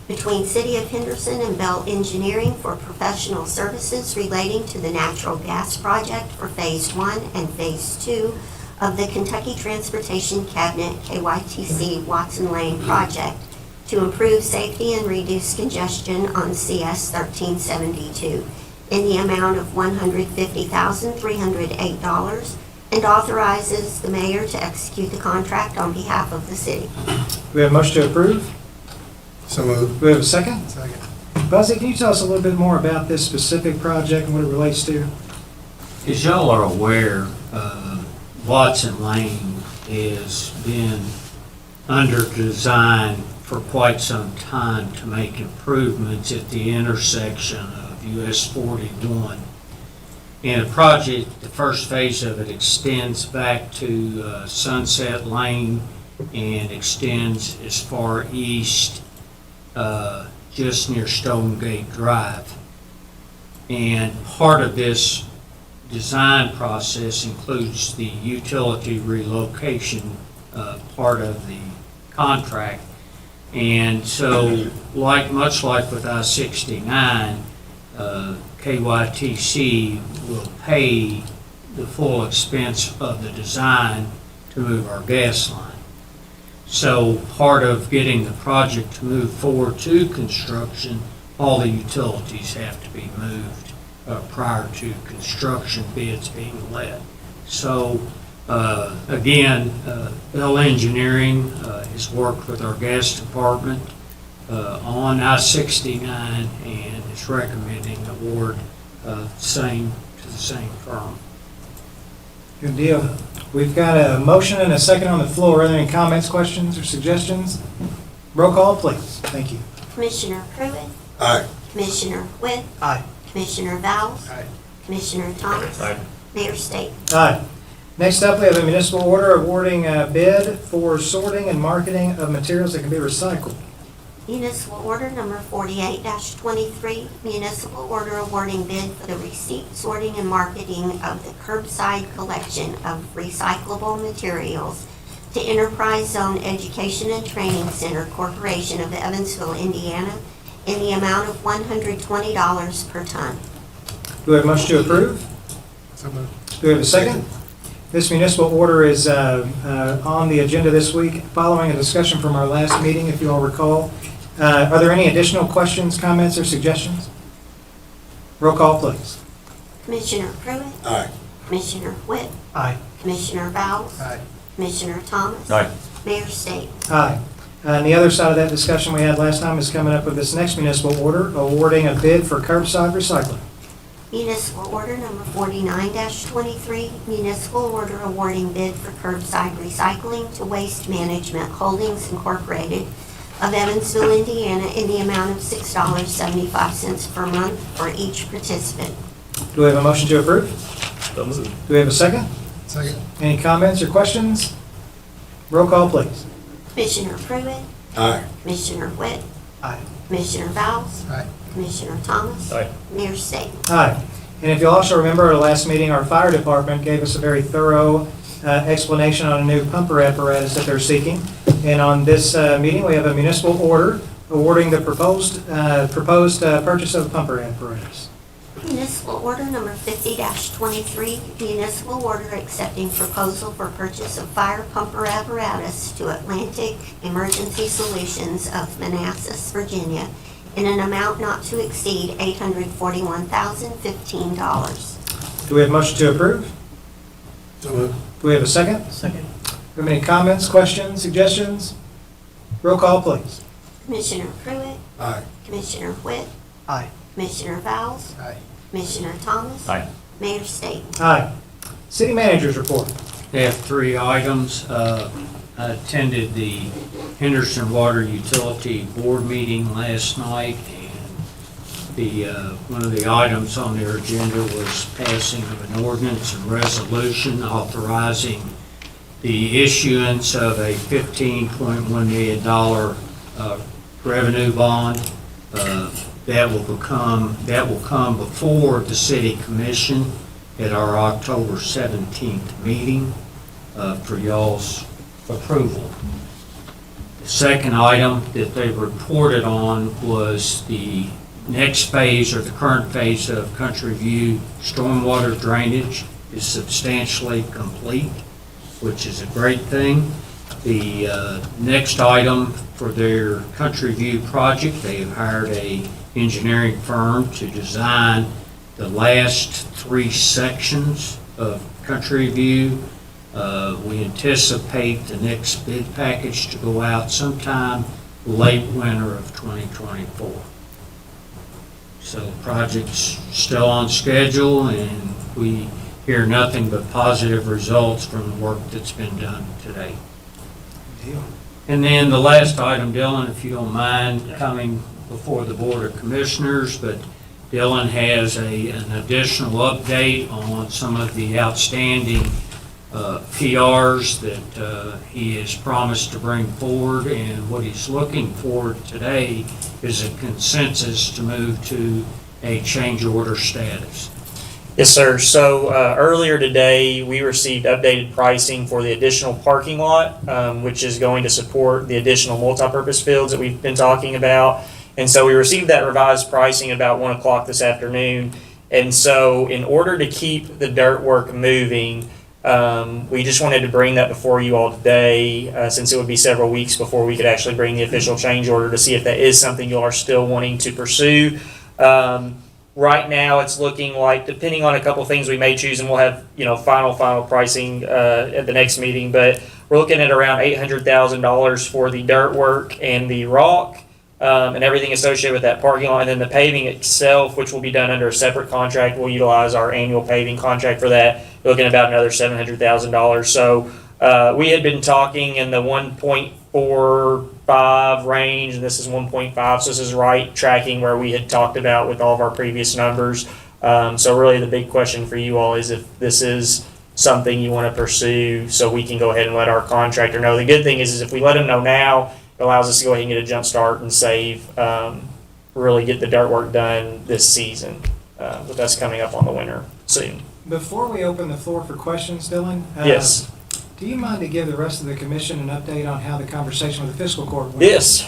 [SPEAKER 2] between City of Henderson and Bell Engineering for professional services relating to the natural gas project for Phase 1 and Phase 2 of the Kentucky Transportation Cabinet KYTC Watson Lane project to improve safety and reduce congestion on CS 1372 in the amount of $150,308 and authorizes the mayor to execute the contract on behalf of the city.
[SPEAKER 1] Do we have a motion to approve?
[SPEAKER 3] So moved.
[SPEAKER 1] Do we have a second?
[SPEAKER 12] Second.
[SPEAKER 1] Buzzy, can you tell us a little bit more about this specific project and what it relates to?
[SPEAKER 11] As y'all are aware, Watson Lane has been under design for quite some time to make improvements at the intersection of US 41. And the project, the first phase of it extends back to Sunset Lane and extends as far east, just near Stonegate Drive. And part of this design process includes the utility relocation part of the contract. And so, much like with I-69, KYTC will pay the full expense of the design to move our gas line. So part of getting the project to move forward to construction, all the utilities have to be moved prior to construction bids being let. So again, Bell Engineering has worked with our gas department on I-69 and is recommending award to the same firm.
[SPEAKER 1] Good deal. We've got a motion and a second on the floor. Are there any comments, questions, or suggestions? Roll call, please. Thank you.
[SPEAKER 2] Commissioner Pruitt,
[SPEAKER 3] Aye.
[SPEAKER 2] Commissioner Witt,
[SPEAKER 12] Aye.
[SPEAKER 2] Commissioner Vowles,
[SPEAKER 12] Aye.
[SPEAKER 2] Commissioner Thomas,
[SPEAKER 13] Aye.
[SPEAKER 2] Mayor Staten.
[SPEAKER 1] Aye. Next up, we have a municipal order awarding a bid for sorting and marketing of materials that can be recycled.
[SPEAKER 2] Municipal order number 48-23, municipal order awarding bid for the receipt, sorting, and marketing of the curbside collection of recyclable materials to Enterprise Zone Education and Training Center Corporation of Evansville, Indiana, in the amount of $120 per ton.
[SPEAKER 1] Do we have a motion to approve?
[SPEAKER 12] So moved.
[SPEAKER 1] Do we have a second? This municipal order is on the agenda this week, following a discussion from our last meeting, if you all recall. Are there any additional questions, comments, or suggestions? Roll call, please.
[SPEAKER 2] Commissioner Pruitt,
[SPEAKER 3] Aye.
[SPEAKER 2] Commissioner Witt,
[SPEAKER 12] Aye.
[SPEAKER 2] Commissioner Vowles,
[SPEAKER 12] Aye.
[SPEAKER 2] Commissioner Thomas,
[SPEAKER 13] Aye.
[SPEAKER 2] Mayor Staten.
[SPEAKER 1] Aye. And the other side of that discussion we had last time is coming up with this next municipal order, awarding a bid for curbside recycling.
[SPEAKER 2] Municipal order number 49-23, municipal order awarding bid for curbside recycling to Waste Management Holdings Incorporated of Evansville, Indiana, in the amount of $6.75 per month for each participant.
[SPEAKER 1] Do we have a motion to approve?
[SPEAKER 13] So moved.
[SPEAKER 1] Do we have a second?
[SPEAKER 12] Second.
[SPEAKER 1] Any comments or questions? Roll call, please.
[SPEAKER 2] Commissioner Pruitt,
[SPEAKER 3] Aye.
[SPEAKER 2] Commissioner Witt,
[SPEAKER 12] Aye.
[SPEAKER 2] Commissioner Vowles,
[SPEAKER 12] Aye.
[SPEAKER 2] Commissioner Thomas,
[SPEAKER 13] Aye.
[SPEAKER 2] Mayor Staten.
[SPEAKER 1] Aye. And if you'll also remember, at our last meeting, our fire department gave us a very thorough explanation on a new pumper apparatus that they're seeking. And on this meeting, we have a municipal order awarding the proposed purchase of a pumper apparatus.
[SPEAKER 2] Municipal order number 50-23, municipal order accepting proposal for purchase of fire pumper apparatus to Atlantic Emergency Solutions of Manassas, Virginia, in an amount not to exceed $841,015.
[SPEAKER 1] Do we have a motion to approve?
[SPEAKER 3] So moved.
[SPEAKER 1] Do we have a second?
[SPEAKER 12] Second.
[SPEAKER 1] Do we have any comments, questions, suggestions? Roll call, please.
[SPEAKER 2] Commissioner Pruitt,
[SPEAKER 3] Aye.
[SPEAKER 2] Commissioner Witt,
[SPEAKER 12] Aye.
[SPEAKER 2] Commissioner Vowles,
[SPEAKER 12] Aye.
[SPEAKER 2] Commissioner Thomas.
[SPEAKER 13] Aye.
[SPEAKER 2] Mayor Staten.
[SPEAKER 1] Aye. City managers report.
[SPEAKER 11] They have 3 items. I attended the Henderson Water Utility Board meeting last night, and one of the items on their agenda was passing of an ordinance and resolution authorizing the issuance of a $15.1 million revenue bond. That will come before the city commission at our October 17th meeting for y'all's approval. The second item that they reported on was the next phase, or the current phase, of Country View stormwater drainage is substantially complete, which is a great thing. The next item for their Country View project, they have hired a engineering firm to design the last 3 sections of Country View. We anticipate the next bid package to go out sometime late winter of 2024. So the project's still on schedule, and we hear nothing but positive results from the work that's been done today.
[SPEAKER 1] Deal.
[SPEAKER 11] And then the last item, Dylan, if you don't mind coming before the Board of Commissioners, but Dylan has an additional update on some of the outstanding PRs that he has promised to bring forward, and what he's looking for today is a consensus to move to a change order status.
[SPEAKER 14] Yes, sir. So earlier today, we received updated pricing for the additional parking lot, which is going to support the additional multipurpose fields that we've been talking about. And so we received that revised pricing at about 1 o'clock this afternoon. And so in order to keep the dirt work moving, we just wanted to bring that before you all today, since it would be several weeks before we could actually bring the official change order, to see if that is something you are still wanting to pursue. Right now, it's looking like, depending on a couple things, we may choose, and we'll have, final pricing at the next meeting, but we're looking at around $800,000 for the dirt work and the rock, and everything associated with that parking lot. And then the paving itself, which will be done under a separate contract, we'll utilize our annual paving contract for that. We're looking at about another $700,000. So we had been talking in the 1.45 range, and this is 1.5, so this is right tracking where we had talked about with all of our previous numbers. So really the big question for you all is if this is something you want to pursue, so we can go ahead and let our contractor know. The good thing is if we let them know now, it allows us to go ahead and get a jump start and save, really get the dirt work done this season, with us coming up on the winter soon.
[SPEAKER 1] Before we open the floor for questions, Dylan?
[SPEAKER 14] Yes.
[SPEAKER 1] Do you mind to give the rest of the commission an update on how the conversation with the fiscal court went?
[SPEAKER 14] Yes.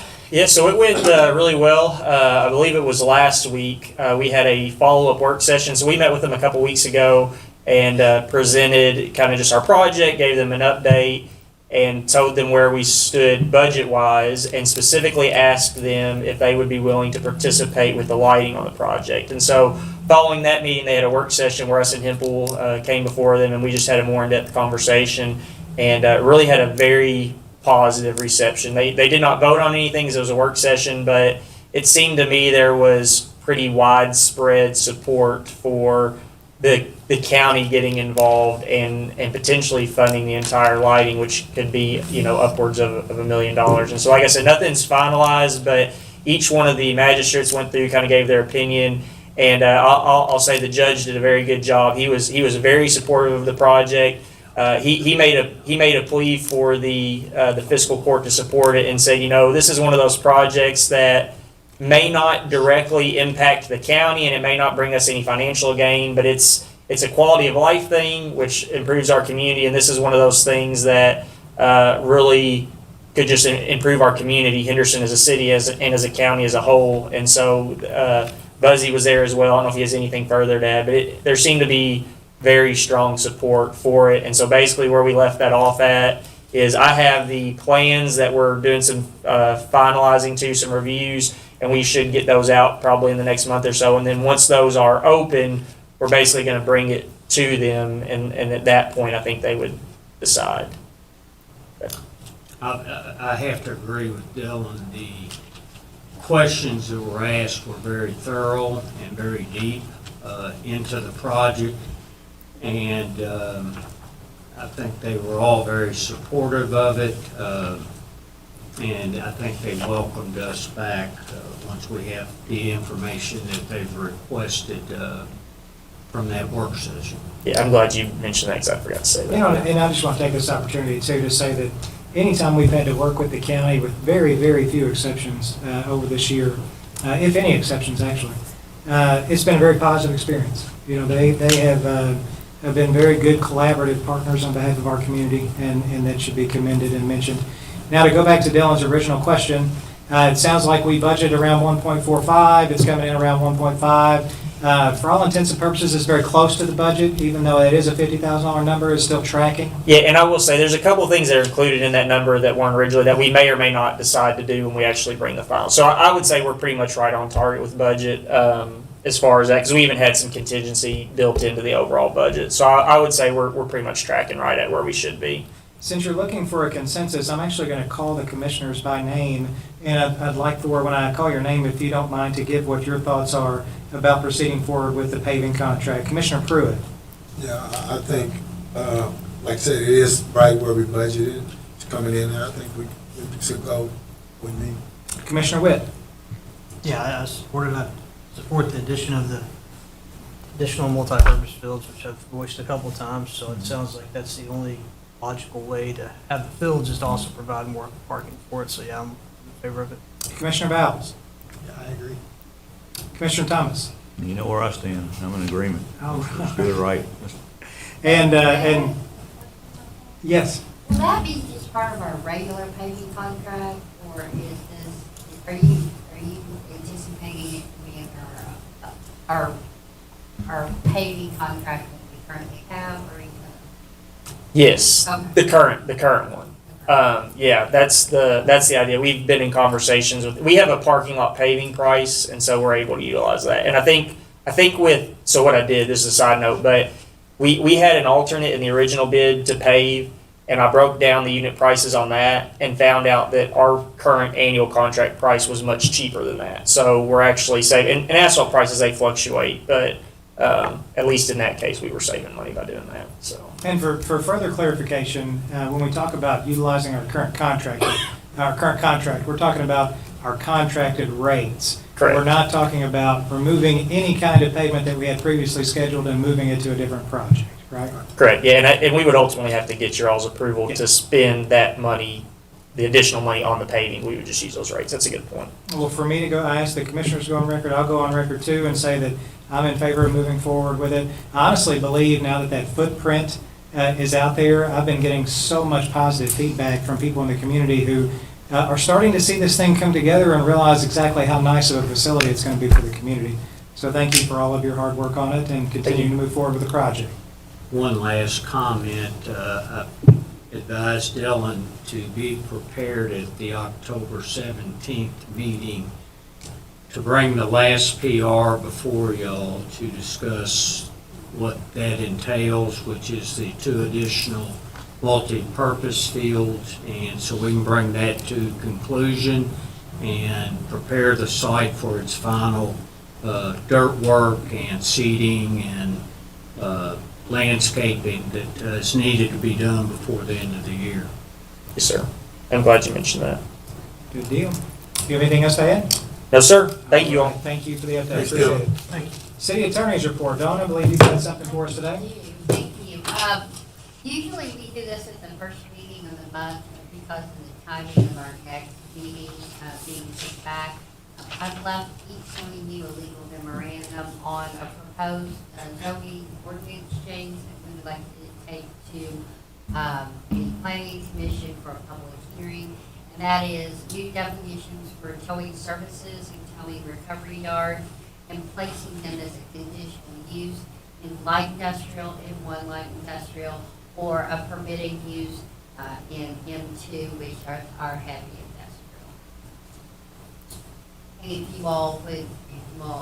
[SPEAKER 14] So it went really well. I believe it was last week. We had a follow-up work session. So we met with them a couple weeks ago and presented kind of just our project, gave them an update, and told them where we stood budget-wise, and specifically asked them if they would be willing to participate with the lighting on the project. And so following that meeting, they had a work session where us and Hempel came before them, and we just had a more in-depth conversation, and really had a very positive reception. They did not vote on anything because it was a work session, but it seemed to me there was pretty widespread support for the county getting involved and potentially funding the entire lighting, which could be, upwards of $1 million. And so, like I said, nothing's finalized, but each one of the magistrates went through, kind of gave their opinion. And I'll say the judge did a very good job. He was very supportive of the project. He made a plea for the fiscal court to support it and said, this is one of those projects that may not directly impact the county and it may not bring us any financial gain, but it's a quality of life thing which improves our community, and this is one of those things that really could just improve our community, Henderson as a city and as a county as a whole. And so Buzzy was there as well. I don't know if he has anything further to add, but there seemed to be very strong support for it. And so basically where we left that off at is I have the plans that we're doing some finalizing to, some reviews, and we should get those out probably in the next month or so. And then once those are open, we're basically going to bring it to them, and at that point I think they would decide.
[SPEAKER 11] I have to agree with Dylan. The questions that were asked were very thorough and very deep. into the project. And I think they were all very supportive of it. And I think they welcomed us back once we have the information that they've requested from that work session.
[SPEAKER 14] Yeah, I'm glad you mentioned that because I forgot to say that.
[SPEAKER 1] You know, and I just want to take this opportunity too to say that anytime we've had to work with the county, with very, very few exceptions over this year, if any exceptions actually, it's been a very positive experience. You know, they have been very good collaborative partners on behalf of our community, and that should be commended and mentioned. Now, to go back to Dylan's original question, it sounds like we budgeted around 1.45. It's coming in around 1.5. For all intents and purposes, it's very close to the budget, even though it is a $50,000 number, it's still tracking.
[SPEAKER 14] Yeah, and I will say, there's a couple of things that are included in that number that weren't originally, that we may or may not decide to do when we actually bring the file. So I would say we're pretty much right on target with budget as far as that, because we even had some contingency built into the overall budget. So I would say we're pretty much tracking right at where we should be.
[SPEAKER 1] Since you're looking for a consensus, I'm actually going to call the commissioners by name, and I'd like for, when I call your name, if you don't mind, to give what your thoughts are about proceeding forward with the paving contract. Commissioner Pruitt.
[SPEAKER 3] Yeah, I think, like I said, it is right where we budgeted. It's coming in there. I think we should go with me.
[SPEAKER 1] Commissioner Witt.
[SPEAKER 15] Yeah, I support the addition of the additional multi-purpose fields, which I've voiced a couple of times, so it sounds like that's the only logical way to have the fields, is to also provide more parking for it, so yeah, I'm in favor of it.
[SPEAKER 1] Commissioner Bowles.
[SPEAKER 12] Yeah, I agree.
[SPEAKER 1] Commissioner Thomas.
[SPEAKER 13] You know where I stand. I'm in agreement.
[SPEAKER 1] Oh.
[SPEAKER 13] Let's do it right.
[SPEAKER 1] And yes.
[SPEAKER 16] Will that be just part of our regular paving contract, or is this, are you anticipating it to be in our paving contract that we currently have, or are you gonna?
[SPEAKER 14] Yes,
[SPEAKER 16] Okay.
[SPEAKER 14] the current one. Yeah, that's the idea. We've been in conversations with, we have a parking lot paving price, and so we're able to utilize that. And I think so what I did, this is a side note, but we had an alternate in the original bid to pave, and I broke down the unit prices on that and found out that our current annual contract price was much cheaper than that. So we're actually saving, and asphalt prices, they fluctuate, but at least in that case, we were saving money by doing that, so.
[SPEAKER 1] And for further clarification, when we talk about utilizing our current contract, we're talking about our contracted rates.
[SPEAKER 14] Correct.
[SPEAKER 1] We're not talking about removing any kind of pavement that we had previously scheduled and moving it to a different project, right?
[SPEAKER 14] Correct, yeah, and we would ultimately have to get your all's approval to spend that money, the additional money on the paving. We would just use those rates. That's a good point.
[SPEAKER 1] Well, for me to go, I asked the commissioners to go on record, I'll go on record too and say that I'm in favor of moving forward with it. I honestly believe now that that footprint is out there, I've been getting so much positive feedback from people in the community who are starting to see this thing come together and realize exactly how nice of a facility it's going to be for the community. So thank you for all of your hard work on it and continuing to move forward with the project.
[SPEAKER 11] One last comment. I advised Dylan to be prepared at the October 17th meeting to bring the last PR before y'all to discuss what that entails, which is the 2 additional multi-purpose fields, and so we can bring that to conclusion and prepare the site for its final dirt work and seeding and landscaping that is needed to be done before the end of the year.
[SPEAKER 14] Yes, sir. I'm glad you mentioned that.
[SPEAKER 1] Good deal. Do you have anything else to add?
[SPEAKER 14] No, sir. Thank you all.
[SPEAKER 1] Thank you for the update.
[SPEAKER 3] Thanks,
[SPEAKER 1] Appreciate
[SPEAKER 3] Dylan.
[SPEAKER 1] it. Thank you. City Attorney's report. Dawn, I believe you've got something for us today?
[SPEAKER 16] Thank you. Usually we do this at the first meeting of the month because of the timing of our next meeting being pushed back. I've left each one of you a legal memorandum on a proposed zoning ordinance change that we would like to take to the planning commission for a public hearing. And that is new definitions for towing services and towing recovery yard, and placing them as a conditional use in light industrial, in one light industrial, or a permitted use in M2, which are heavy industrial. And if you all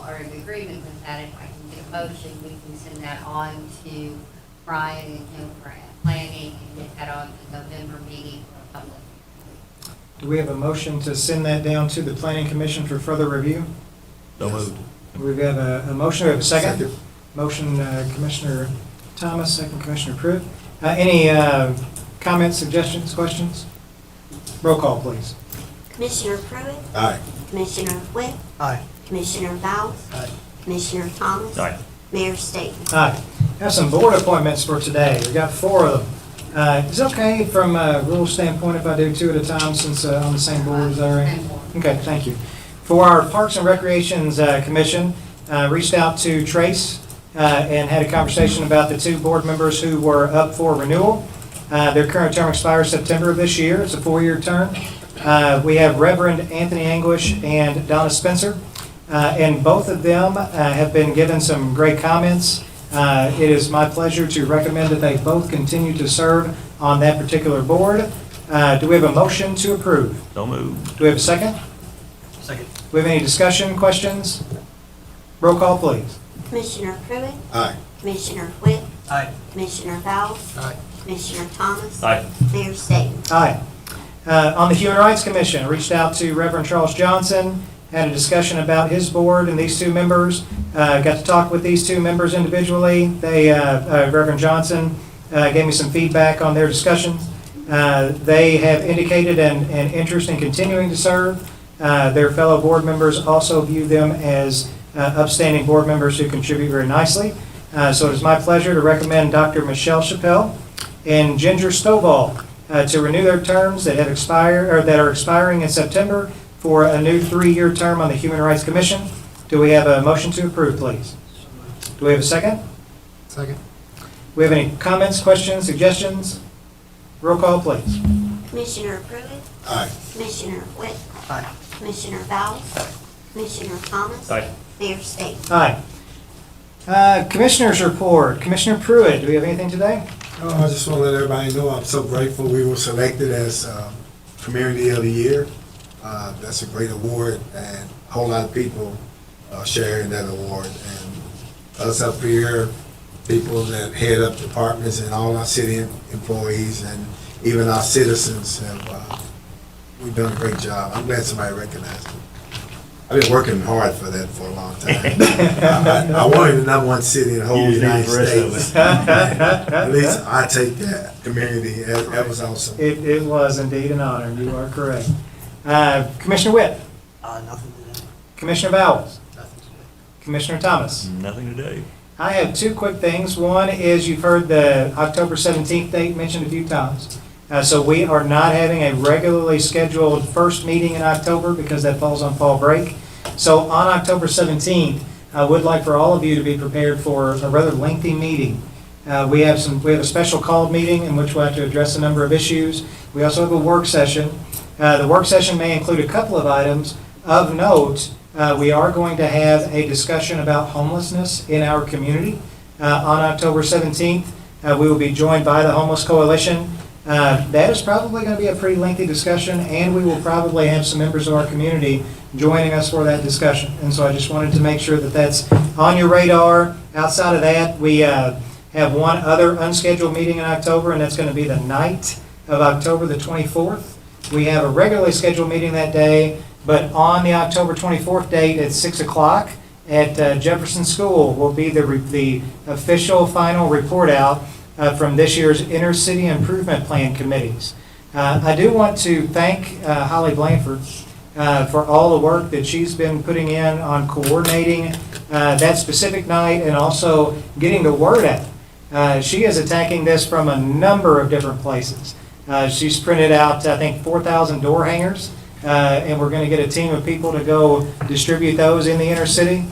[SPEAKER 16] are in agreement with that, if I can get a motion, we can send that on to Brian and Jim for planning and get that on the November meeting for a public.
[SPEAKER 1] Do we have a motion to send that down to the Planning Commission for further review?
[SPEAKER 13] So moved.
[SPEAKER 1] We have a motion, we have a second. Motion Commissioner Thomas, second Commissioner Pruitt. Any comments, suggestions, questions? Roll call, please.
[SPEAKER 2] Commissioner Pruitt,
[SPEAKER 3] Aye.
[SPEAKER 2] Commissioner Whitt,
[SPEAKER 15] Aye.
[SPEAKER 2] Commissioner Bowles,
[SPEAKER 15] Aye.
[SPEAKER 2] Commissioner Thomas.
[SPEAKER 13] Aye.
[SPEAKER 2] Mayor Staten.
[SPEAKER 1] Aye. Have some board appointments for today. We've got 4 of them. Is it okay from a rule standpoint if I do 2 at a time since on the same board? Is that all right? Okay, thank you. For our Parks and Recreations Commission, reached out to Trace and had a conversation about the 2 board members who were up for renewal. Their current term expires September of this year. It's a 4-year term. We have Reverend Anthony Anguish and Donna Spencer, and both of them have been given some great comments. It is my pleasure to recommend that they both continue to serve on that particular board. Do we have a motion to approve?
[SPEAKER 13] So moved.
[SPEAKER 1] Do we have a second?
[SPEAKER 15] Second.
[SPEAKER 1] Do we have any discussion, questions? Roll call, please.
[SPEAKER 2] Commissioner Pruitt,
[SPEAKER 3] Aye.
[SPEAKER 2] Commissioner Whitt,
[SPEAKER 15] Aye.
[SPEAKER 2] Commissioner Bowles,
[SPEAKER 12] Aye.
[SPEAKER 2] Commissioner Thomas.
[SPEAKER 13] Aye.
[SPEAKER 2] Mayor Staten.
[SPEAKER 1] Aye. On the Human Rights Commission, I reached out to Reverend Charles Johnson, had a discussion about his board and these 2 members. Got to talk with these 2 members individually. They, Reverend Johnson gave me some feedback on their discussions. They have indicated an interest in continuing to serve. Their fellow board members also view them as upstanding board members who contribute very nicely. So it is my pleasure to recommend Dr. Michelle Chappelle and Ginger Stovall to renew their terms that have expired or that are expiring in September for a new 3-year term on the Human Rights Commission. Do we have a motion to approve, please? Do we have a second?
[SPEAKER 12] Second.
[SPEAKER 1] Do we have any comments, questions, suggestions? Roll call, please.
[SPEAKER 2] Commissioner Pruitt,
[SPEAKER 3] Aye.
[SPEAKER 2] Commissioner Whitt,
[SPEAKER 15] Aye.
[SPEAKER 2] Commissioner Bowles, Commissioner Thomas.
[SPEAKER 13] Aye.
[SPEAKER 2] Mayor Staten.
[SPEAKER 1] Aye. Commissioners report. Commissioner Pruitt, do we have anything today?
[SPEAKER 3] I just want to let everybody know I'm so grateful we were selected as Community of the Year. That's a great award, and a whole lot of people sharing that award. And us up here, people that head up departments and all our city employees and even our citizens we've done a great job. I'm glad somebody recognized it. I've been working hard for that for a long time. I wanted the #1 city in the whole
[SPEAKER 13] You just need
[SPEAKER 3] United
[SPEAKER 13] the rest of
[SPEAKER 3] States.
[SPEAKER 13] it.
[SPEAKER 3] At least I take that community. That was awesome.
[SPEAKER 1] It was indeed an honor. You are correct. Commissioner Witt,
[SPEAKER 15] Nothing today.
[SPEAKER 1] Commissioner Bowles,
[SPEAKER 15] Nothing today.
[SPEAKER 1] Commissioner Thomas.
[SPEAKER 13] Nothing today.
[SPEAKER 1] I have 2 quick things. One is you've heard the October 17th date mentioned a few times. So we are not having a regularly scheduled first meeting in October because that falls on fall break. So on October 17th, I would like for all of you to be prepared for a rather lengthy meeting. We have a special called meeting in which we'll have to address a number of issues. We also have a work session. The work session may include a couple of items. Of note, we are going to have a discussion about homelessness in our community on October 17th. We will be joined by the Homeless Coalition. That is probably going to be a pretty lengthy discussion, and we will probably have some members of our community joining us for that discussion. And so I just wanted to make sure that that's on your radar. Outside of that, we have one other unscheduled meeting in October, and that's going to be the night of October the 24th. We have a regularly scheduled meeting that day, but on the October 24th date at 6 o'clock at Jefferson School will be the official final report out from this year's Inner City Improvement Plan committees. I do want to thank Holly Blanford for all the work that she's been putting in on coordinating that specific night and also getting the word out. She is attacking this from a number of different places. She's printed out, I think, 4,000 door hangers, and we're going to get a team of people to go distribute those in the inner city.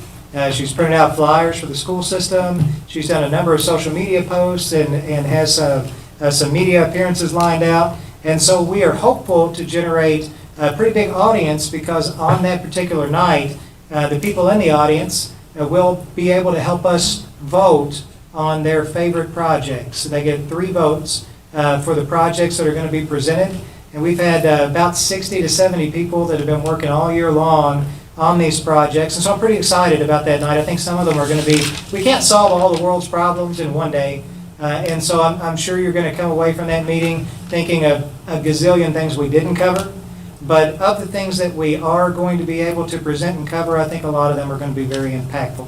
[SPEAKER 1] She's printed out flyers for the school system. She's done a number of social media posts and has some media appearances lined out. And so we are hopeful to generate a pretty big audience because on that particular night, the people in the audience will be able to help us vote on their favorite projects. So they get 3 votes for the projects that are going to be presented. And we've had about 60 to 70 people that have been working all year long on these projects. And so I'm pretty excited about that night. I think some of them are going to be, we can't solve all the world's problems in one day. And so I'm sure you're going to come away from that meeting thinking of a gazillion things we didn't cover. But of the things that we are going to be able to present and cover, I think a lot of them are going to be very impactful.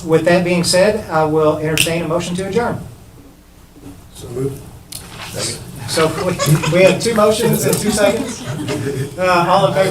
[SPEAKER 1] With that being said, I will entertain a motion to adjourn.
[SPEAKER 3] So move.
[SPEAKER 1] So we have two motions and 2 seconds. All in favor?